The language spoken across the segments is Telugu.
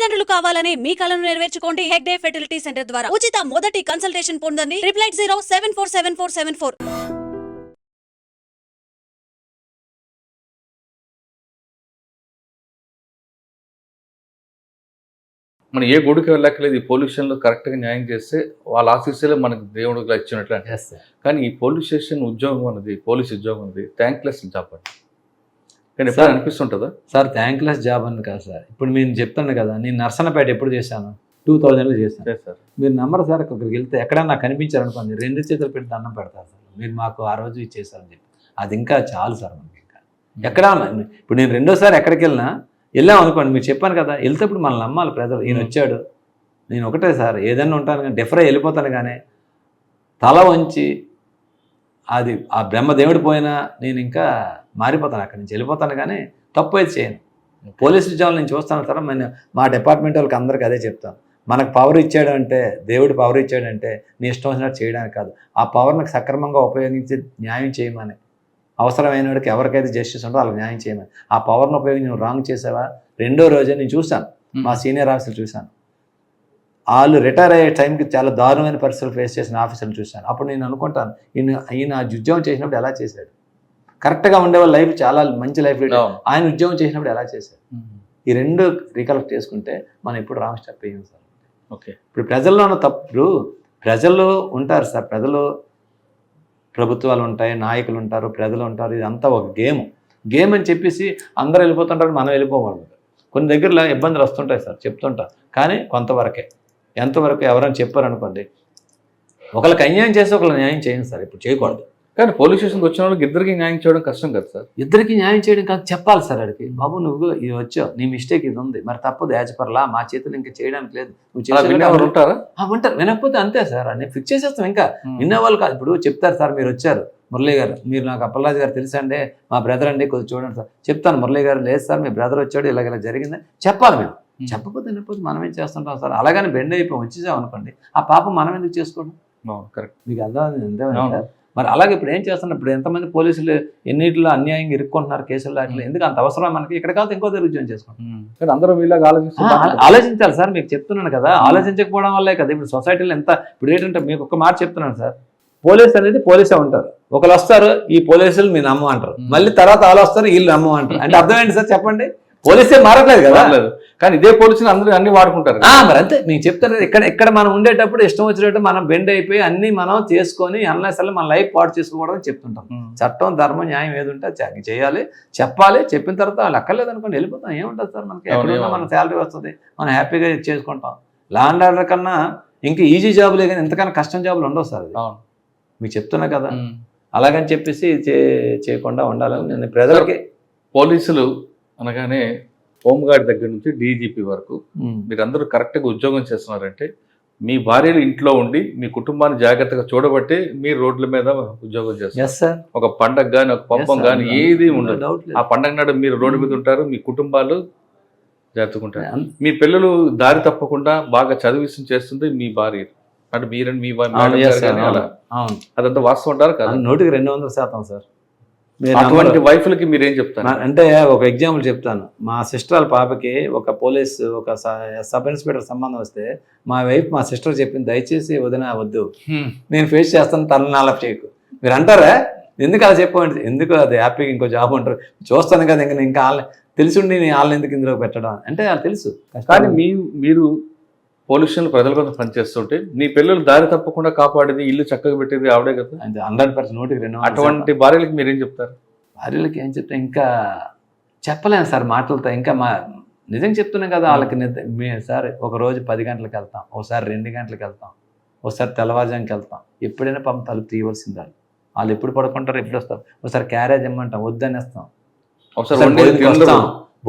తల్లిదండ్రులు కావాలనే మీ కలను నెరవేర్చుకోండి హెగ్డే ఫెర్టిలిటీ సెంటర్ ద్వారా ఉచిత మొదటి కన్సల్టేషన్ పొందండి 8807447474. మనం ఏ గుడికి వెళ్ళక్కలేదు, ఈ పొల్యూషన్లో కరెక్ట్గా న్యాయం చేస్తే వాళ్ళ ఆఫీసులే మనకు దేవుడికి ఇచ్చినట్లు అంటే. కానీ ఈ పోలీస్ స్టేషన్ ఉద్యోగం అనేది, పోలీస్ ఉద్యోగం అనేది థ్యాంక్లెస్ జాబ్ అండి. కానీ ఎప్పుడు అనిపిస్తుంటుందా సార్? థ్యాంక్లెస్ జాబ్ అని కాదు సార్. ఇప్పుడు నేను చెప్తాను కదా, నేను నర్సన్నపేట ఎప్పుడు చేశాను, 2000లో చేశాను సార్. మీరు నమ్మరు సార్, అక్కడికి వెళ్తే ఎక్కడన్నా నాకు కనిపించారనుకోండి, 2 చేతులు పెట్టి దండం పెడతారు సార్. మీరు మాకు ఆ రోజు ఇచ్చేసారని చెప్పి, అది ఇంకా చాలు సార్ మనకి. ఇంకా ఎక్కడ ఇప్పుడు నేను రెండోసారి ఎక్కడికి వెళ్ళాం అనుకోండి, మీరు చెప్పాను కదా, వెళ్తేప్పుడు మనం నమ్మాలి ప్రజలు. ఈయన వచ్చాడు, నేను ఒకటే సార్ ఏదన్నా ఉంటాను కానీ డెఫ్రై వెళ్ళిపోతాను, కానీ తల వంచి అది ఆ బ్రహ్మదేవుడు పోయినా నేను ఇంకా మారిపోతాను, అక్కడి నుంచి వెళ్ళిపోతాను, కానీ తప్పు అయితే చేయను. పోలీస్ ఉద్యోగాలు నేను చూస్తాను సార్. మా డిపార్ట్మెంట్ వాళ్ళకి అందరికీ అదే చెప్తాను, మనకు పవర్ ఇచ్చాడంటే, దేవుడు పవర్ ఇచ్చాడంటే నీ ఇష్టం వచ్చినట్టు చేయడానికి కాదు, ఆ పవర్ని సక్రమంగా ఉపయోగించి న్యాయం చేయమని, అవసరమైన వాడికి ఎవరికైతే జస్టిస్ ఉందో వాళ్ళకి న్యాయం చేయమని. ఆ పవర్ని ఉపయోగించి నువ్వు రాంగ్ చేసావా, రెండో రోజే నేను చూశాను, మా సీనియర్ ఆఫీసర్లు చూశాను, వాళ్ళు రిటైర్ అయ్యే టైంకి చాలా దారుణమైన పరిస్థితులు ఫేస్ చేసిన ఆఫీసర్లు చూశాను. అప్పుడు నేను అనుకుంటాను, ఈయన ఉద్యోగం చేసినప్పుడు ఎలా చేశాడు, కరెక్ట్గా ఉండేవాళ్ళ లైఫ్ చాలా మంచి లైఫ్, ఆయన ఉద్యోగం చేసినప్పుడు ఎలా చేశాడు, ఈ రెండు రికలెక్ట్ చేసుకుంటే మనం ఇప్పుడు రాంగ్ స్టెప్ వేయం సార్. ఓకే, ఇప్పుడు ప్రజల్లో ఉన్న తప్పుడు, ప్రజలు ఉంటారు సార్, ప్రభుత్వాలు ఉంటాయి, నాయకులు ఉంటారు, ప్రజలు ఉంటారు, ఇదంతా ఒక గేమ్ అని చెప్పేసి అందరూ వెళ్ళిపోతుంటారు, మనం వెళ్ళిపోకూడదు. కొన్ని దగ్గరలో ఇబ్బందులు వస్తుంటాయి సార్, చెప్తుంటారు, కానీ కొంతవరకే. ఎంతవరకు ఎవరైనా చెప్పారనుకోండి, ఒకరికి అన్యాయం చేసి ఒకరికి న్యాయం చేయండి సార్, ఇప్పుడు చేయకూడదు. కానీ పోలీస్ స్టేషన్కి వచ్చిన వాళ్ళకి ఇద్దరికి న్యాయం చేయడం కష్టం కదా సార్? ఇద్దరికి న్యాయం చేయడం కాదు, చెప్పాలి సార్ అడిగి, బాబు నువ్వు ఇది వచ్చావు, నీ మిస్టేక్ ఇది ఉంది, మరి తప్పదు, యాజపర్లా మా చేతులు ఇంకా చేయడానికి లేదు, నువ్వు ఉంటారా? ఉంటారు, వినకపోతే అంతే సార్, అని ఫిక్స్ చేసేస్తాం. ఇంకా వినేవాళ్ళు కాదు, ఇప్పుడు చెప్తారు సార్, మీరు వచ్చారు మురళీ గారు, మీరు నాకు అప్పలరాజు గారు తెలుసా అండి, మా బ్రదర్ అండి, కొద్దిగా చూడండి సార్, చెప్తాను మురళీ గారు, లేదు సార్ మీ బ్రదర్ వచ్చాడు, ఇలా జరిగిందని చెప్పాలి. మేము చెప్పకపోతే వినకపోతే మనం ఏం చేస్తుంటాం సార్, అలాగని బెండ్ అయిపోయి వచ్చేసాం అనుకోండి, ఆ పాపం మనం ఎందుకు చేసుకోవడం? కరెక్ట్, మీకు అర్థం అంతే. మరి అలాగే ఇప్పుడు ఏం చేస్తున్నారు, ఇప్పుడు ఎంతమంది పోలీసులు ఎన్నిటిలో అన్యాయంగా ఇరుక్కుంటున్నారు కేసుల్లో, అట్లా ఎందుకు అంత అవసరం మనకి, ఇక్కడ కాదు ఇంకో దగ్గర ఉద్యోగం చేసుకుంటాం. అందరూ వీళ్ళగా ఆలోచించాలి సార్, మీకు చెప్తున్నాను కదా, ఆలోచించకపోవడం వల్లే కదా ఇప్పుడు సొసైటీలో ఎంత. ఇప్పుడు ఏంటంటే మీకు ఒక మాట చెప్తున్నాను సార్, పోలీస్ అనేది పోలీసే ఉంటారు, ఒకరు వస్తారు ఈ పోలీసులు మీరు నమ్మ అంటారు, మళ్ళీ తర్వాత వాళ్ళు వస్తారు వీళ్ళు నమ్మ అంటారు, అంటే అర్థం ఏంటి సార్ చెప్పండి, పోలీసే మారట్లేదు కదా, కానీ ఇదే పోలీసులు అందరూ అన్ని వాడుకుంటారు. మరి అంతే మీకు చెప్తాను, ఇక్కడ మనం ఉండేటప్పుడు ఇష్టం వచ్చినట్టు మనం బెండ్ అయిపోయి అన్ని మనం చేసుకొని అన్లెస్సరి మన లైఫ్ పాడు చేసుకోకూడదని చెప్తుంటాం. చట్టం ధర్మం న్యాయం ఏది ఉంటే చేయాలి, చెప్పాలి, చెప్పిన తర్వాత వాళ్ళు అక్కర్లేదు అనుకోండి వెళ్ళిపోతాం, ఏముంటుంది సార్ మనకి, ఎక్కడున్నా మన శాలరీ వస్తుంది, మనం హ్యాపీగా చేసుకుంటాం. లా అండ్ ఆర్డర్ కన్నా ఇంకా ఈజీ జాబులే కానీ ఎంతకన్నా కష్టం జాబులు ఉండవు సార్, మీకు చెప్తున్నా కదా. అలాగని చెప్పేసి చేయకుండా ఉండాలని నేను ప్రజలకి. పోలీసులు అనగానే హోంగార్డ్ దగ్గర నుంచి డీజీపీ వరకు మీరందరూ కరెక్ట్గా ఉద్యోగం చేస్తున్నారంటే మీ భార్యలు ఇంట్లో ఉండి మీ కుటుంబాన్ని జాగ్రత్తగా చూడబట్టి మీరు రోడ్ల మీద ఉద్యోగం చేస్తారు. ఒక పండగ కానీ ఒక పబ్బం కానీ ఏది ఉండదు, ఆ పండగ నాడు మీరు రోడ్డు మీద ఉంటారు, మీ కుటుంబాలు జాగ్రత్తగా ఉంటారు. మీ పిల్లలు దారి తప్పకుండా బాగా చదివిస్తూ చేస్తుంది మీ భార్య, అంటే మీరని మీ అదంతా వాస్తవం ఉంటారు కదా? 100% సార్. అటువంటి వైఫ్లకి మీరేం చెప్తారు అంటే ఒక ఎగ్జాంపుల్ చెప్తాను. మా సిస్టర్ వాళ్ళ పాపకి ఒక పోలీస్ ఒక సబ్ ఇన్స్పెక్టర్ సంబంధం వస్తే మా వైఫ్ మా సిస్టర్ చెప్పింది, దయచేసి వదిన వద్దు, నేను ఫేస్ చేస్తాను, తన నాలప్ చేయకు. మీరు అంటారా ఎందుకు అలా చెప్పండి, ఎందుకు అది హ్యాపీగా ఇంకో జాబ్ ఉంటారు, చూస్తాను కదా ఇంకా తెలుసుండి నేను వాళ్ళని ఎందుకు ఇందులో పెట్టడం అంటే అది తెలుసు. కానీ మీరు పోలీసులు ప్రజల కోసం పనిచేస్తుంటే నీ పిల్లలు దారి తప్పకుండా కాపాడేది, ఇల్లు చక్కగా పెట్టేది ఆవిడే కదా. 100% 100%. అటువంటి భార్యలకు మీరేం చెప్తారు? భార్యలకి ఏం చెప్తా, ఇంకా చెప్పలేను సార్ మాటలతో. ఇంకా నిజంగా చెప్తున్నాం కదా వాళ్ళకి. సార్ ఒకరోజు 10 గంటలకు వెళ్తాం, ఒకసారి 2 గంటలకు వెళ్తాం, ఒకసారి తెల్లవారుజాముకి వెళ్తాం, ఎప్పుడైనా పాపం తలుపు తీయవలసింది. వాళ్ళు ఎప్పుడు పడుకుంటారు, ఎప్పుడు వస్తారు, ఒకసారి క్యారేజ్ ఇమ్మంటాం, వద్దనేస్తాం,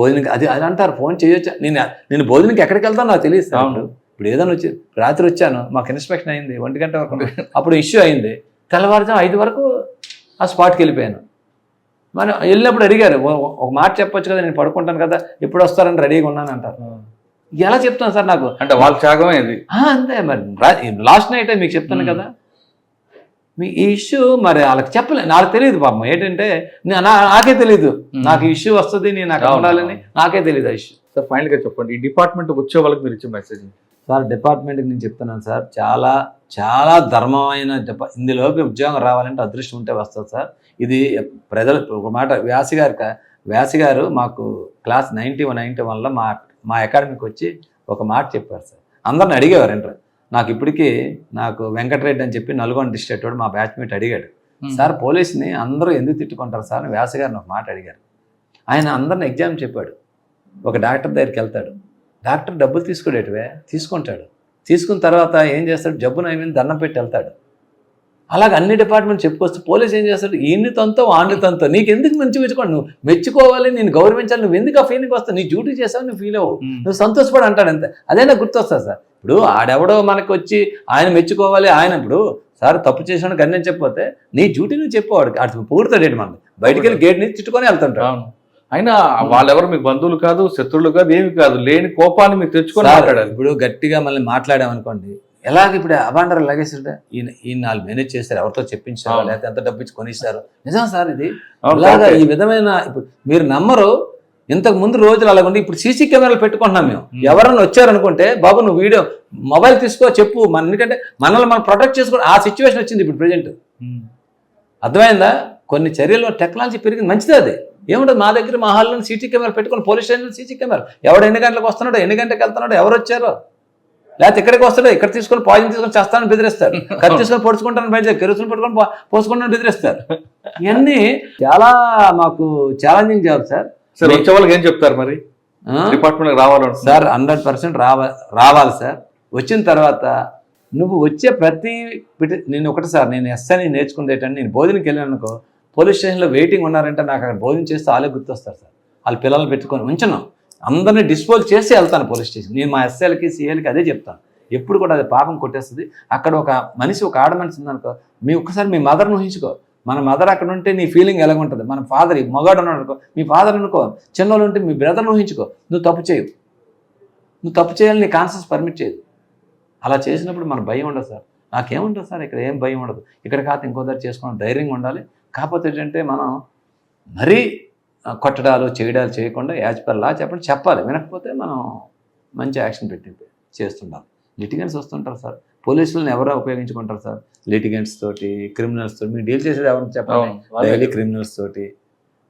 భోజనం అది అంటారు, ఫోన్ చేయొచ్చా, నేను భోజనంకి ఎక్కడికి వెళ్తాను నాకు తెలియదు సార్. ఇప్పుడు ఏదైనా వచ్చి రాత్రి వచ్చాను, మాకు ఇన్స్పెక్షన్ అయింది 1 గంట వరకు, అప్పుడు ఇష్యూ అయింది, తెల్లవారుజాము 5 వరకు ఆ స్పాట్కి వెళ్ళిపోయాను. మరి వెళ్ళినప్పుడు అడిగారు, ఒక మాట చెప్పొచ్చు కదా, నేను పడుకుంటాను కదా, ఎప్పుడు వస్తారని రెడీగా ఉన్నాను అంటారు. ఎలా చెప్తాను సార్ నాకు, అంటే వాళ్ళ త్యాగం ఇది అంతే. మరి లాస్ట్ నైట్ మీకు చెప్తాను కదా, మీ ఈ ఇష్యూ మరి వాళ్ళకి చెప్పలేదు, నాకు తెలియదు పాపం. ఏంటంటే నాకే తెలియదు, నాకు ఇష్యూ వస్తుంది, నేను నాకు ఉండాలని నాకే తెలియదు ఆ ఇష్యూ. సార్ ఫైనల్గా చెప్పండి, ఈ డిపార్ట్మెంట్ వచ్చే వాళ్ళకి మీరు ఇచ్చే మెసేజ్. సార్ డిపార్ట్మెంట్కి నేను చెప్తున్నాను సార్, చాలా చాలా ధర్మమైన ఇందులోకి ఉద్యోగం రావాలంటే అదృష్టం ఉంటే వస్తుంది సార్. ఇది ప్రజలు ఒక మాట వ్యాసి గారు మాకు క్లాస్ 91లో మా అకాడమీకి వచ్చి ఒక మాట చెప్పారు సార్. అందరిని అడిగేవారు ఏంటారు, నాకు వెంకటరెడ్డి అని చెప్పి నల్గొండ డిస్ట్రిక్ట్ వాడు మా బ్యాచ్మేట్ అడిగాడు, సార్ పోలీస్ని అందరూ ఎందుకు తిట్టుకుంటారు సార్ అని వ్యాసి గారిని ఒక మాట అడిగారు. ఆయన అందరిని ఎగ్జామ్ చెప్పాడు. ఒక డాక్టర్ దగ్గరికి వెళ్తాడు, డాక్టర్ డబ్బులు తీసుకుంటాడు. తీసుకున్న తర్వాత ఏం చేస్తాడు, జబ్బు నయమని దండం పెట్టి వెళ్తాడు. అలాగే అన్ని డిపార్ట్మెంట్ చెప్పుకొస్తే పోలీస్ ఏం చేస్తాడు, ఈయన్ని తంతో వాడిని తంతో, నీకు ఎందుకు మెచ్చుకోండి, నువ్వు మెచ్చుకోవాలి, నేను గౌరవించాలి, నువ్వు ఎందుకు ఆ ఫీలింగ్ వస్తావు, నీ డ్యూటీ చేసావు, నువ్వు ఫీల్ అవ్వు, నువ్వు సంతోషపడి అంటాడు అంతే. అదే నాకు గుర్తొస్తుంది సార్. ఇప్పుడు ఆడెవడో మనకు వచ్చి ఆయన మెచ్చుకోవాలి, ఆయన ఇప్పుడు సార్ తప్పు చేసిన గన్యం చెప్పిపోతే నీ డ్యూటీ నువ్వు చెప్పేవాడు, అటు పూర్తాడేటి మనకి బయటికి వెళ్ళి గేట్ నుంచి తిట్టుకొని వెళ్తుంటాడు. అయినా వాళ్ళెవరు మీకు బంధువులు కాదు, శత్రువులు కాదు, ఏమి కాదు, లేని కోపాన్ని మీకు తెచ్చుకొని మాట్లాడాలి. ఇప్పుడు గట్టిగా మళ్ళీ మాట్లాడామనుకోండి, ఎలాగ ఇప్పుడు అబాండర్ లగేస్తుంటే ఈయన వాళ్ళు మేనేజ్ చేస్తారు, ఎవరితో చెప్పించారు, లేకపోతే ఎంత డబ్బు ఇచ్చి కొనిస్తారు. నిజం సార్ ఇది. ఇలాగా ఈ విధమైన ఇప్పుడు మీరు నమ్మరు, ఇంతకు ముందు రోజులు అలాగ ఉండి ఇప్పుడు సీసీ కెమెరాలు పెట్టుకుంటున్నాం మేము. ఎవరన్నా వచ్చారనుకుంటే బాబు నువ్వు వీడియో మొబైల్ తీసుకో చెప్పు, ఎందుకంటే మనల్ని మనం ప్రొటెక్ట్ చేసుకో ఆ సిచ్యువేషన్ వచ్చింది ఇప్పుడు ప్రెజెంట్. అర్థమైందా? కొన్ని చర్యల్లో టెక్నాలజీ పెరిగింది, మంచిది. అది ఏముంటుంది, మా దగ్గర మా హాల్లో సీసీ కెమెరా పెట్టుకుని పోలీస్ స్టేషన్లో సీసీ కెమెరా, ఎవడు ఎన్ని గంటలకు వస్తున్నాడో, ఎన్ని గంటలకు వెళ్తున్నాడో, ఎవరు వచ్చారో, లేకపోతే ఇక్కడికి వస్తాడో, ఇక్కడ తీసుకొని పాయిజన్ తీసుకొని చేస్తానని బెదిరిస్తారు, కత్తి తీసుకొని పొడుచుకుంటానని బయట కెరోసిన్ పట్టుకొని పోసుకుంటానని బెదిరిస్తారు. ఇవన్నీ చాలా మాకు ఛాలెంజింగ్ జాబ్ సార్. సార్ వచ్చే వాళ్ళకి ఏం చెప్తారు మరి డిపార్ట్మెంట్ రావాలంటే? సార్ 100% రావాలి సార్. వచ్చిన తర్వాత నువ్వు వచ్చే నేను ఒకటి సార్, నేను ఎస్ఐని నేర్చుకుంది ఏంటంటే, నేను భోజనకి వెళ్ళాను అనుకో, పోలీస్ స్టేషన్లో వెయిటింగ్ ఉన్నారంటే నాకు అక్కడ భోజనం చేస్తే వాళ్ళే గుర్తొస్తారు సార్. వాళ్ళ పిల్లల్ని పెట్టుకొని ఉంచున్నాం, అందరినీ డిస్పోజ్ చేసి వెళ్తాను పోలీస్ స్టేషన్. నేను మా ఎస్ఐలకి సిఐలకి అదే చెప్తాను ఎప్పుడు కూడా, అది పాపం కొట్టేస్తుంది. అక్కడ ఒక ఆడ మనిషి ఉందనుకో, ఒక్కసారి మీ మదర్ని ఊహించుకో. మన మదర్ అక్కడ ఉంటే నీ ఫీలింగ్ ఎలా ఉంటుంది, మన ఫాదర్ మగాడు ఉన్నాడు అనుకో, మీ ఫాదర్ అనుకో, చిన్నోళ్ళు ఉంటే మీ బ్రదర్ని ఊహించుకో. నువ్వు తప్పు చేయాలి, నీ కాన్షియస్ పర్మిట్ చేయదు. అలా చేసినప్పుడు మన భయం ఉండదు సార్. నాకేముంటుంది సార్, ఇక్కడ ఏం భయం ఉండదు. ఇక్కడ కాదు ఇంకో దగ్గర చేసుకోవడం ధైర్యంగా ఉండాలి. కాకపోతే ఏంటంటే మనం మరీ కొట్టడాలు చేయకుండా యాజ్ పర్ లా చెప్పాలి. వినకపోతే మనం మంచి యాక్షన్ పెట్టి చేస్తుండాలి. లిటిగెంట్స్ వస్తుంటారు సార్, పోలీసులను ఎవరో ఉపయోగించుకుంటారు సార్, లిటిగెంట్స్ తోటి, క్రిమినల్స్ తోటి. మీరు డీల్ చేసేది ఎవరిని చెప్పాలి, డైలీ క్రిమినల్స్ తోటి,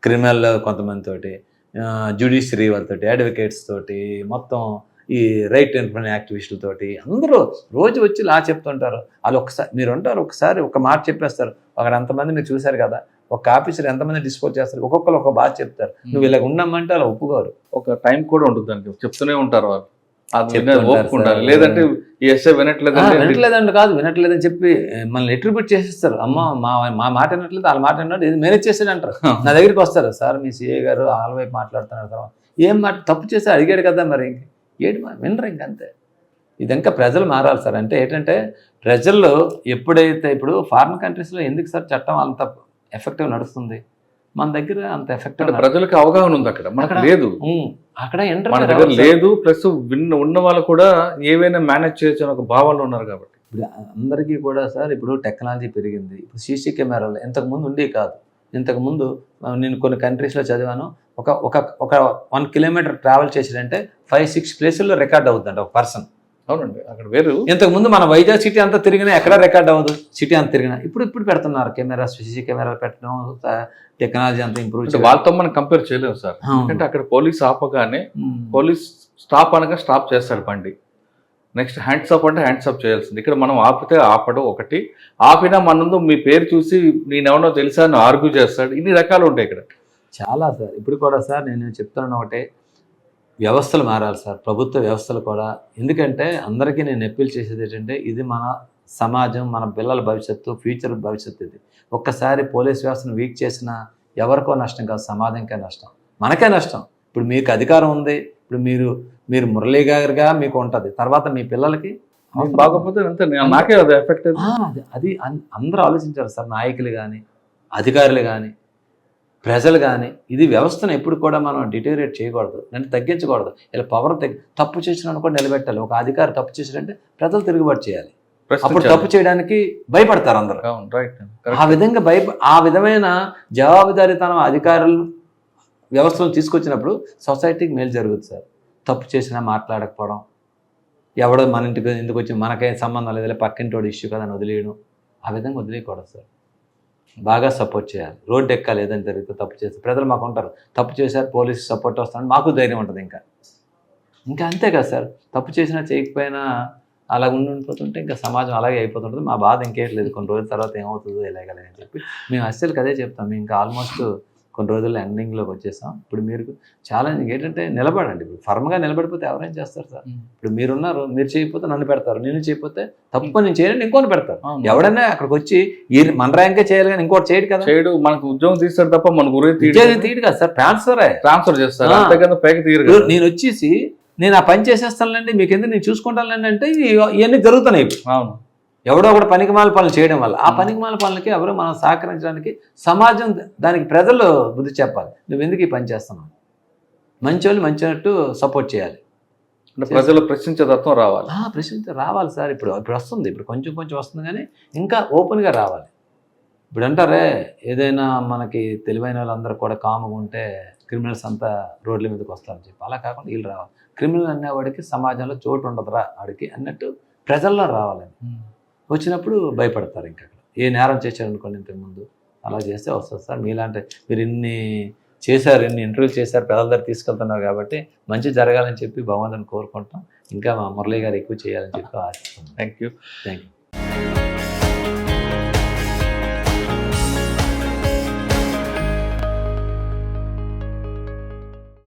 క్రిమినల్ కొంతమంది తోటి, జ్యుడిషియరీ వాళ్ళతోటి, అడ్వకేట్స్ తోటి, మొత్తం ఈ రైట్ ఎన్ఫోర్స్మెంట్ యాక్టివిస్టులతోటి అందరూ రోజు వచ్చి లా చెప్తుంటారు. వాళ్ళు మీరు ఉంటారు, ఒకసారి ఒక మాట చెప్పేస్తారు. అక్కడ అంతమంది మీరు చూశారు కదా, ఒక ఆఫీసర్ ఎంతమంది డిస్పోజ్ చేస్తారు, ఒక్కొక్కరు ఒక బాధ చెప్తారు. నువ్వు ఇలా ఉన్నామంటే అలా ఒప్పుకోరు. ఒక టైం కూడా ఉంటుంది దానికి, చెప్తూనే ఉంటారు వాళ్ళు. లేదంటే వినట్లేదండి కాదు, వినట్లేదని చెప్పి మనల్ని ఎట్రిబ్యూట్ చేసేస్తారు. అమ్మ మా మాట వినట్లేదు, వాళ్ళ మాట వినట్లేదు, ఇది మేనేజ్ చేసేది అంటారు. నా దగ్గరికి వస్తారు, సార్ మీ సిఏ గారు వాళ్ళ వైపు మాట్లాడుతున్నారు తర్వాత, ఏం మాట తప్పు చేసి అడిగాడు కదా, మరి వినరు ఇంకంతే. ఇది ఇంకా ప్రజలు మారాలి సార్. అంటే ఏంటంటే ప్రజల్లో ఎప్పుడైతే ఇప్పుడు ఫారిన్ కంట్రీస్లో ఎందుకు సార్ చట్టం అంత ఎఫెక్టివ్ నడుస్తుంది, మన దగ్గర అంత ఎఫెక్టివ్ ప్రజలకు అవగాహన ఉంది, అక్కడ మనకు లేదు. అక్కడ మన దగ్గర లేదు, ప్లస్ ఉన్న వాళ్ళు కూడా ఏవైనా మేనేజ్ చేయొచ్చు అని ఒక భావనలో ఉన్నారు. కాబట్టి ఇప్పుడు అందరికీ కూడా సార్ ఇప్పుడు టెక్నాలజీ పెరిగింది. ఇప్పుడు సీసీ కెమెరాలు ఇంతకుముందు ఉండేవి కాదు. ఇంతకుముందు నేను కొన్ని కంట్రీస్లో చదివాను, ఒక 1 కిలోమీటర్ ట్రావెల్ చేసాడంటే 5-6 ప్లేసుల్లో రికార్డ్ అవుతుందంట ఒక పర్సన్. అవునండి, అక్కడ వేరు. ఇంతకుముందు మన వైజాగ్ సిటీ అంతా తిరిగినా ఎక్కడ రికార్డ్ అవ్వదు, సిటీ అంతా తిరిగినా. ఇప్పుడు పెడుతున్నారు కెమెరాస్, సీసీ కెమెరాలు పెట్టడం, టెక్నాలజీ అంతా ఇంప్రూవ్ చేయాలి. వాళ్ళతో మనం కంపేర్ చేయలేము సార్. ఎందుకంటే అక్కడ పోలీస్ ఆపగానే, పోలీస్ స్టాప్ అనగా స్టాప్ చేస్తాడు బండి, నెక్స్ట్ హ్యాండ్స్ అప్ అంటే హ్యాండ్స్ అప్ చేయాల్సింది. ఇక్కడ మనం ఆపితే ఆపడం ఒకటి, ఆపినా మన మీ పేరు చూసి నేనెవనో తెలుసా అని ఆర్గ్యూ చేస్తాడు. ఇన్ని రకాలు ఉంటాయి ఇక్కడ చాలా సార్. ఇప్పుడు కూడా సార్ నేను చెప్తున్నాను ఒకటే, వ్యవస్థలు మారాలి సార్, ప్రభుత్వ వ్యవస్థలు కూడా. ఎందుకంటే అందరికీ నేను అప్పీల్ చేసేది ఏంటంటే, ఇది మన సమాజం, మన పిల్లల భవిష్యత్తు, ఫ్యూచర్ భవిష్యత్తు. ఇది ఒక్కసారి పోలీస్ వ్యవస్థను వీక్ చేసినా ఎవరికో నష్టం కాదు, సమాజంకే నష్టం, మనకే నష్టం. ఇప్పుడు మీకు అధికారం ఉంది, ఇప్పుడు మీరు మురళీ గారిగా మీకు ఉంటుంది, తర్వాత మీ పిల్లలకి బాగోకపోతే నాకే అది ఎఫెక్ట్. అది అందరూ ఆలోచించారు సార్, నాయకులు కానీ, అధికారులు కానీ, ప్రజలు కానీ. ఇది వ్యవస్థను ఎప్పుడు కూడా మనం డిటేరియేట్ చేయకూడదు, అంటే తగ్గించకూడదు. ఇలా పవర్ తప్పు చేసిన కూడా నిలబెట్టాలి. ఒక అధికారి తప్పు చేసినంటే ప్రజలు తిరుగుబాటు చేయాలి. అప్పుడు తప్పు చేయడానికి భయపడతారు అందరూ. ఆ విధంగా ఆ విధమైన జవాబుదారీతనం అధికారులు వ్యవస్థను తీసుకొచ్చినప్పుడు సొసైటీకి మేలు జరుగుతుంది సార్. తప్పు చేసినా మాట్లాడకపోవడం, ఎవడో మన ఇంటికి ఎందుకు వచ్చి మనకేం సంబంధం లేదు పక్కింటి వాడు ఇష్యూ కదా అని వదిలేయడం, ఆ విధంగా వదిలేయకూడదు సార్. బాగా సపోర్ట్ చేయాలి. రోడ్డు ఎక్కాలి ఏదైనా జరిగితే తప్పు చేస్తే. ప్రజలు మాకు ఉంటారు, తప్పు చేశారు పోలీసు సపోర్ట్ వస్తాను, మాకు ధైర్యం ఉంటుంది. ఇంకా అంతే కదా సార్. తప్పు చేసినా చేయకపోయినా అలా ఉండిపోతుంటే ఇంకా సమాజం అలాగే అయిపోతుంటుంది. మా బాధ ఇంకేట్లేదు, కొన్ని రోజుల తర్వాత ఏమవుతుందో ఎలాగలని చెప్పి మేము అస్సలు అదే చెప్తాం. మేము ఇంకా ఆల్మోస్ట్ కొన్ని రోజుల్లో ఎండింగ్లోకి వచ్చేసాం. ఇప్పుడు మీరు ఛాలెంజ్ ఏంటంటే నిలబడండి. ఇప్పుడు ఫర్మ్గా నిలబడిపోతే ఎవరైనా చేస్తారు సార్. ఇప్పుడు మీరున్నారు, మీరు చేయకపోతే నన్ను పెడతారు, నేను చేయకపోతే తప్పు నేను చేయలేని ఇంకోటి పెడతారు. ఎవడైనా అక్కడికి వచ్చి మన ర్యాంకే చేయాలి కానీ ఇంకోటి చేయడు కదా. చేయడు, మనకు ఉద్యోగం తీస్తాడు తప్ప మన గురించి తీయడు కదా సార్. ట్రాన్స్ఫర్ చేస్తారు అంతేకాదు పైకి తీయరు. నేను వచ్చేసి నేను ఆ పని చేసేస్తానులేండి, మీకు ఎందుకు నేను చూసుకుంటానులేండి అంటే ఇవన్నీ జరుగుతున్నాయి. అవును, ఎవడో ఒకటి పనికిమాల పనులు చేయడం వల్ల ఆ పనికిమాల పనులకి ఎవరు మనం సహకరించడానికి సమాజం దానికి ప్రజలు బుద్ధి చెప్పాలి. నువ్వు ఎందుకు ఈ పని చేస్తున్నావు, మంచి వాళ్ళు మంచినట్టు సపోర్ట్ చేయాలి. ప్రజలు ప్రశ్నించే తత్వం రావాలి. రావాలి సార్. ఇప్పుడు వస్తుంది, ఇప్పుడు కొంచెం వస్తుంది కానీ ఇంకా ఓపెన్గా రావాలి. ఇప్పుడు అంటారే ఏదైనా మనకి తెలివైన వాళ్ళందరూ కూడా కామ్గా ఉంటే క్రిమినల్స్ అంతా రోడ్ల మీదకి వస్తారని చెప్పి, అలా కాకుండా వీళ్ళు రావాలి. క్రిమినల్ అనేవాడికి సమాజంలో చోటు ఉండదురా ఆడికి అన్నట్టు ప్రజల్లో రావాలని. వచ్చినప్పుడు భయపడతారు. ఇంకా ఏ నేరం చేశారనుకోండి ఇంతకుముందు అలా చేస్తే వస్తుంది సార్. మీలాంటి మీరు ఇన్ని చేశారు, ఇన్ని ఇంటర్వ్యూలు చేశారు, ప్రజల దగ్గర తీసుకెళ్తున్నారు కాబట్టి మంచి జరగాలని చెప్పి భగవంతుని కోరుకుంటాం. ఇంకా మా మురళీ గారు ఎక్కువ చేయాలని చెప్పి ఆశిస్తున్నాం. Thank you.